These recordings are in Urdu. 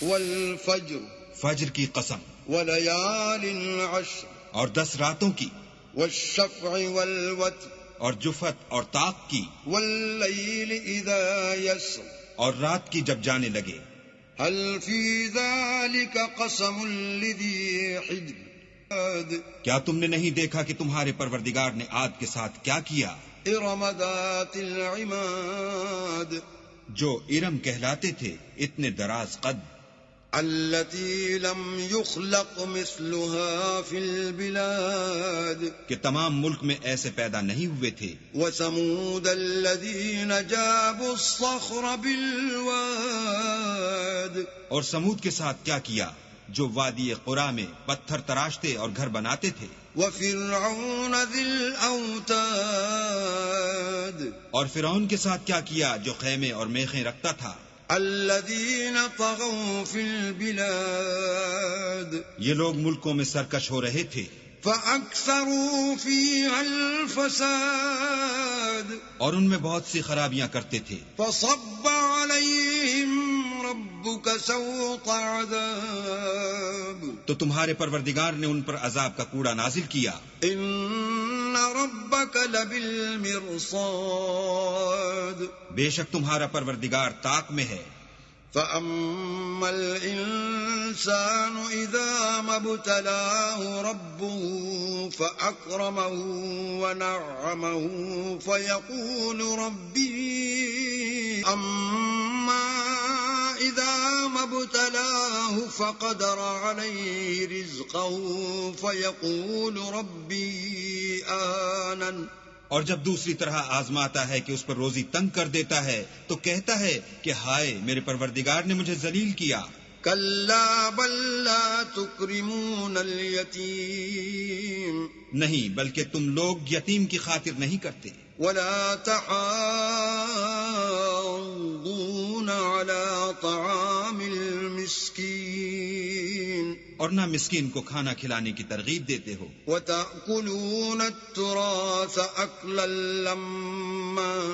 والفجر فجر کی قسم، وليال عشر اور 10 راتوں کی، والشفع والوتر اور جفت اور طاق کی، والليل إذا يسر اور رات کی جب جانے لگے۔ هل في ذلك قسم لذي حجر کیا تم نے نہیں دیکھا کہ تمہارے پروردگار نے عاد کے ساتھ کیا کیا؟ إرم ذات العماد جو ارم کہلاتے تھے، اتنے دراز قد، التي لم يخلق مثلها في البلاد کہ تمام ملک میں ایسے پیدا نہیں ہوئے تھے۔ وثمود الذين جابوا الصخر بالواد اور سمود کے ساتھ کیا کیا جو وادی قرا میں پتھر تراشتے اور گھر بناتے تھے۔ وفرعون ذي الأوتاد اور فرعون کے ساتھ کیا کیا جو خیمے اور میخیں رکھتا تھا۔ الذين طغوا في البلاد یہ لوگ ملکوں میں سرکش ہو رہے تھے، فأكثروا فيها الفساد اور ان میں بہت سی خرابیاں کرتے تھے۔ فصب عليهم ربك سوط عذاب تو تمہارے پروردگار نے ان پر عذاب کا کوڑا نازل کیا۔ ان ربك لبالمرصاد بے شک تمہارا پروردگار طاق میں ہے۔ فأما الإنسان إذا ما ابتلاه ربه فأكرمه ونعمه فيقول ربي أما إذا ما ابتلاه فقدر عليه رزقه فيقول ربي أهانن اور جب دوسری طرح آزماتا ہے کہ اس پر روزی تنگ کر دیتا ہے تو کہتا ہے کہ ہائے میرے پروردگار نے مجھے ذلیل کیا۔ كلا بل لا تكرمون اليتيم نہیں، بلکہ تم لوگ یتیم کی خاطر نہیں کرتے، ولا تحاضون على طعام المسكين اور نہ مسکین کو کھانا کھلانے کی ترغیب دیتے ہو۔ وتأكلون التراث أكلا لما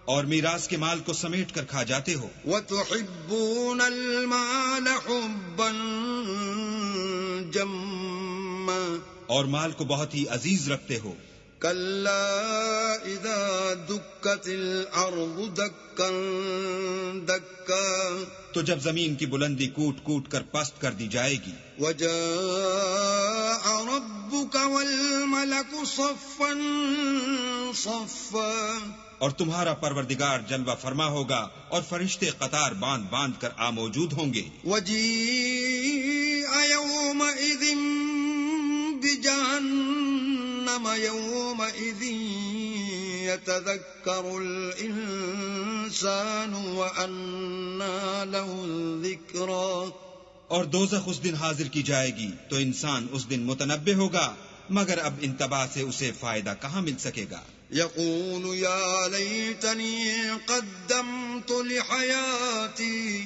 اور میراث کے مال کو سمیٹ کر کھا جاتے ہو۔ وتحبون المال حبا جما اور مال کو بہت ہی عزیز رکھتے ہو۔ كلا إذا دكت الأرض دكا دكا تو جب زمین کی بلندی کوٹ کوٹ کر پست کر دی جائے گی۔ وجاء ربك والملك صفا صفا اور تمہارا پروردگار جلوہ فرما ہوگا اور فرشتے قطار باندھ باندھ کر موجود ہوں گے۔ وجيء يومئذ بجهنم يومئذ يتذكر الإنسان وأنى له الذكرى اور دوزخ اس دن حاضر کی جائے گی تو انسان اس دن متنبہ ہوگا، مگر اب انتباہ سے اسے فائدہ کہاں مل سکے گا۔ يقول يا ليتني قدمت لحياتي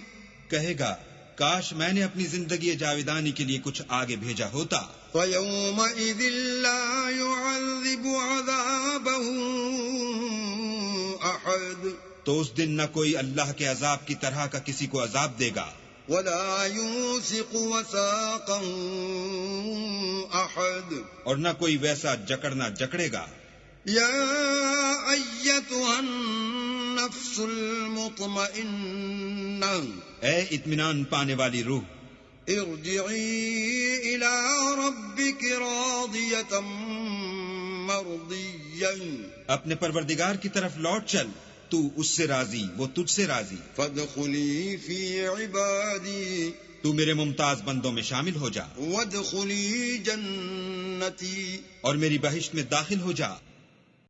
کہے گا کاش میں نے اپنی زندگی جاویدانی کے لیے کچھ آگے بھیجا ہوتا۔ فيومئذ لا يعذب عذابه أحد تو اس دن نہ کوئی اللہ کے عذاب کی طرح کا کسی کو عذاب دے گا، ولا يوثق وثاقه أحد اور نہ کوئی ویسا جکڑنا جکڑے گا۔ يا أيتها النفس المطمئنة اے اطمینان پانے والی روح، ارجعي إلى ربك راضية مرضية اپنے پروردگار کی طرف لوٹ چل، تو اس سے راضی، وہ تجھ سے راضی۔ فادخلي في عبادي تو میرے ممتاز بندوں میں شامل ہو جا، وادخلي جنتي اور میری بہشت میں داخل ہو جا۔